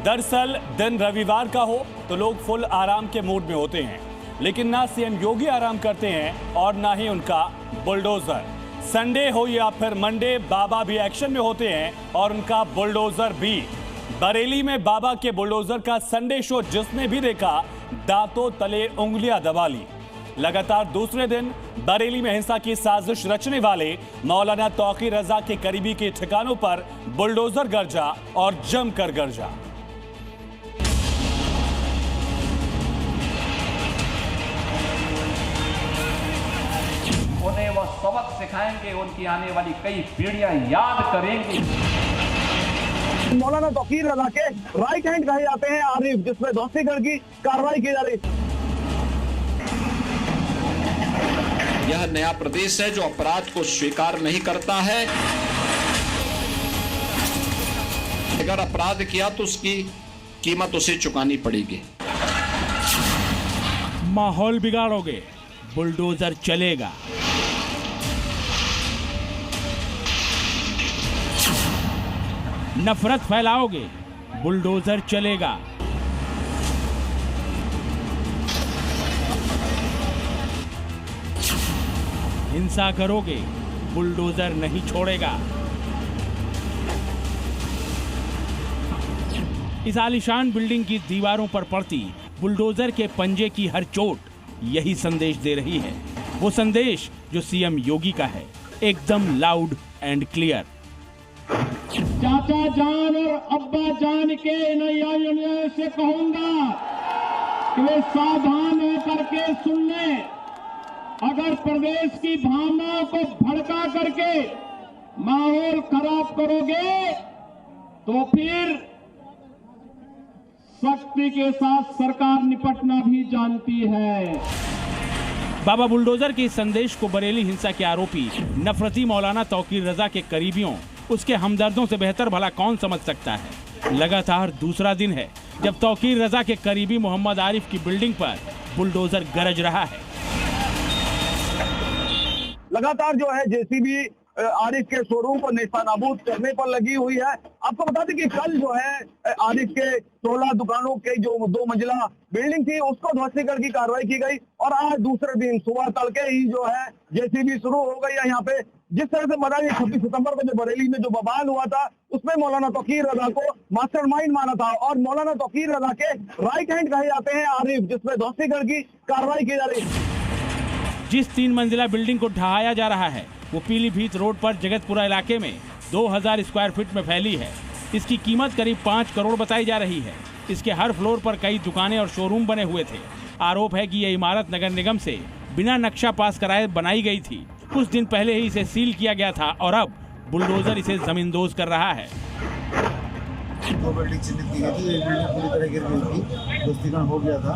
दरअसल दिन रविवार का हो तो लोग फुल आराम के मूड में होते हैं, लेकिन ना सीएम योगी आराम करते हैं और ना ही उनका बुलडोजर। संडे हो या फिर मंडे, बाबा भी एक्शन में होते हैं और उनका बुलडोजर भी। बरेली में बाबा के बुलडोजर का संडे शो जिसने भी देखा, दांतों तले उंगलियां दबा ली। लगातार दूसरे दिन बरेली में हिंसा की साजिश रचने वाले मौलाना तौकीर रजा के करीबी के ठिकानों पर बुलडोजर गरजा और जमकर गरजा। उन्हें वो सबक सिखाएंगे, उनकी आने वाली कई पीढ़ियां याद करेंगी। मौलाना तौकीर रजा के राइट हैंड कहे जाते हैं आरिफ, जिसमें ध्वस्तीकरण की कार्रवाई की जा रही। यह नया प्रदेश है जो अपराध को स्वीकार नहीं करता है। अगर अपराध किया तो उसकी कीमत उसे चुकानी पड़ेगी। माहौल बिगाड़ोगे, बुलडोजर चलेगा। नफरत फैलाओगे, बुलडोजर चलेगा। हिंसा करोगे, बुलडोजर नहीं छोड़ेगा। इस आलीशान बिल्डिंग की दीवारों पर पड़ती बुलडोजर के पंजे की हर चोट यही संदेश दे रही है, वो संदेश जो सीएम योगी का है, एकदम लाउड एंड क्लियर। चाचा जान और अब्बा जान के नैया से कहूंगा कि वे सावधान होकर के सुन लें। अगर प्रदेश की भावनाओं को भड़का करके माहौल खराब करोगे तो फिर सख्ती के साथ सरकार निपटना भी जानती है। बाबा बुलडोजर के इस संदेश को बरेली हिंसा के आरोपी नफरती मौलाना तौकीर रजा के करीबियों, उसके हमदर्दों से बेहतर भला कौन समझ सकता है। लगातार दूसरा दिन है जब तौकीर रजा के करीबी मोहम्मद आरिफ की बिल्डिंग पर बुलडोजर गरज रहा है। लगातार जो है जेसीबी आरिफ के शोरूम को नेस्तनाबूद करने पर लगी हुई है। आपको बता दें कि कल जो है आरिफ के 16 दुकानों के जो 2 मंजिला बिल्डिंग थी उसको ध्वस्तीकरण की कार्रवाई की गई और आज दूसरे दिन सुबह तड़के ही जो है जेसीबी शुरू हो गई है यहाँ पे। जिस तरह से बताया 26 सितंबर को जो बरेली में जो बवाल हुआ था उसमें मौलाना तौकीर रजा को मास्टरमाइंड माना था और मौलाना तौकीर रजा के राइट हैंड कहे जाते हैं आरिफ, जिसमें ध्वस्तीकरण की कार्रवाई की जा रही है। जिस 3 मंजिला बिल्डिंग को ढहाया जा रहा है वो पीलीभीत रोड पर जगतपुरा इलाके में 2000 स्क्वायर फीट में फैली है। इसकी कीमत करीब 5 करोड़ बताई जा रही है। इसके हर फ्लोर पर कई दुकानें और शोरूम बने हुए थे। आरोप है कि यह इमारत नगर निगम से बिना नक्शा पास कराए बनाई गई थी। कुछ दिन पहले ही इसे सील किया गया था और अब बुलडोजर इसे जमींदोज कर रहा है। 2 बिल्डिंग चिन्हित की गई थी, एक बिल्डिंग पूरी तरह गिर गई थी, ध्वस्तीकरण हो गया था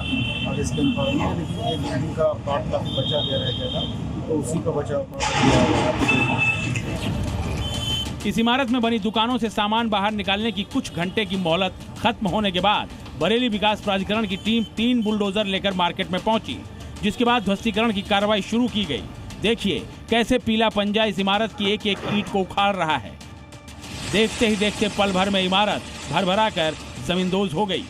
और इसके लेकिन एक बिल्डिंग का पार्ट काफी बचा दिया रह गया था, तो उसी का बचाव। इस इमारत में बनी दुकानों से सामान बाहर निकालने की कुछ घंटे की मोहलत खत्म होने के बाद बरेली विकास प्राधिकरण की टीम 3 बुलडोजर लेकर मार्केट में पहुंची, जिसके बाद ध्वस्तीकरण की कार्रवाई शुरू की गई। देखिए कैसे पीला पंजा इस इमारत की एक एक ईंट को उखाड़ रहा है। देखते ही देखते पल भर में इमारत भरभरा कर जमींदोज हो गई।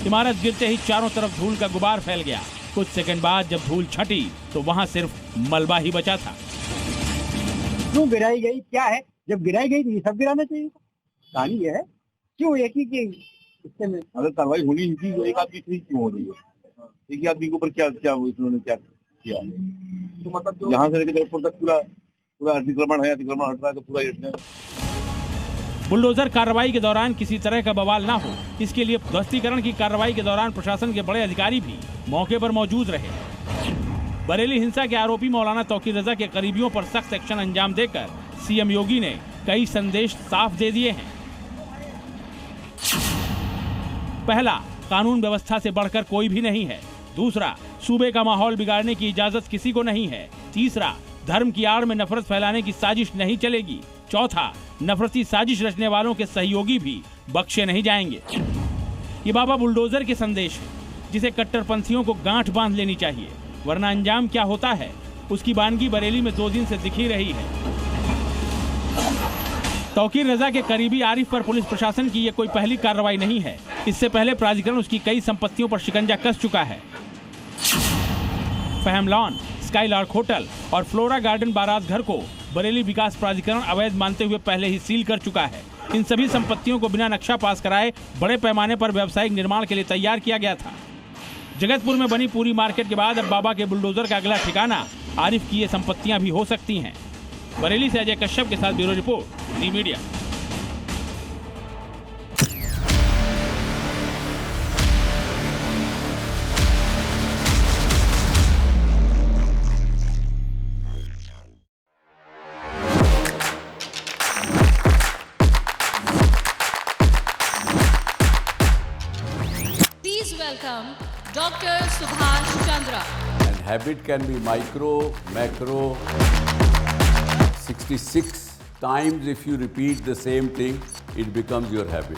इमारत गिरते ही चारों तरफ धूल का गुबार फैल गया। कुछ सेकंड बाद जब धूल छटी तो वहां सिर्फ मलबा ही बचा था। क्यों गिराई गई, क्या है? जब गिराई गई तो ये सब गिराना चाहिए। कहानी ये है, क्यों एक ही के हिस्से में अगर कार्रवाई होनी ही थी तो एक आदमी की क्यों हो रही है? एक ही आदमी के ऊपर क्या इन्होंने क्या किया? तो मतलब यहाँ से लेकर जयपुर तक पूरा अतिक्रमण हट रहा है तो पूरा। बुलडोजर कार्रवाई के दौरान किसी तरह का बवाल ना हो, इसके लिए ध्वस्तीकरण की कार्रवाई के दौरान प्रशासन के बड़े अधिकारी भी मौके पर मौजूद रहे। बरेली हिंसा के आरोपी मौलाना तौकीर रजा के करीबियों पर सख्त एक्शन अंजाम देकर सीएम योगी ने कई संदेश साफ दे दिए हैं। पहला, कानून व्यवस्था से बढ़कर कोई भी नहीं है। दूसरा, सूबे का माहौल बिगाड़ने की इजाजत किसी को नहीं है। तीसरा, धर्म की आड़ में नफरत फैलाने की साजिश नहीं चलेगी। चौथा, नफरती साजिश रचने वालों के सहयोगी भी बख्शे नहीं जाएंगे। ये बाबा बुलडोजर के संदेश है, जिसे कट्टरपंथियों को गांठ बांध लेनी चाहिए, वरना अंजाम क्या होता है उसकी बानगी बरेली में 2 दिन से दिख ही रही है। तौकीर रजा के करीबी आरिफ पर पुलिस प्रशासन की ये कोई पहली कार्रवाई नहीं है। इससे पहले प्राधिकरण उसकी कई संपत्तियों पर शिकंजा कस चुका है। फहम लॉन, स्काईलार्क होटल और फ्लोरा गार्डन बारात घर को बरेली विकास प्राधिकरण अवैध मानते हुए पहले ही सील कर चुका है। इन सभी संपत्तियों को बिना नक्शा पास कराए बड़े पैमाने पर व्यावसायिक निर्माण के लिए तैयार किया गया था। जगतपुर में बनी पूरी मार्केट के बाद अब बाबा के बुलडोजर का अगला ठिकाना आरिफ की ये संपत्तियां भी हो सकती हैं। बरेली से अजय कश्यप के साथ bureau report, the media. Please welcome Dr. Subhash Chandra. And habit can be micro, macro, 66 times if you repeat the same thing, it becomes your habit.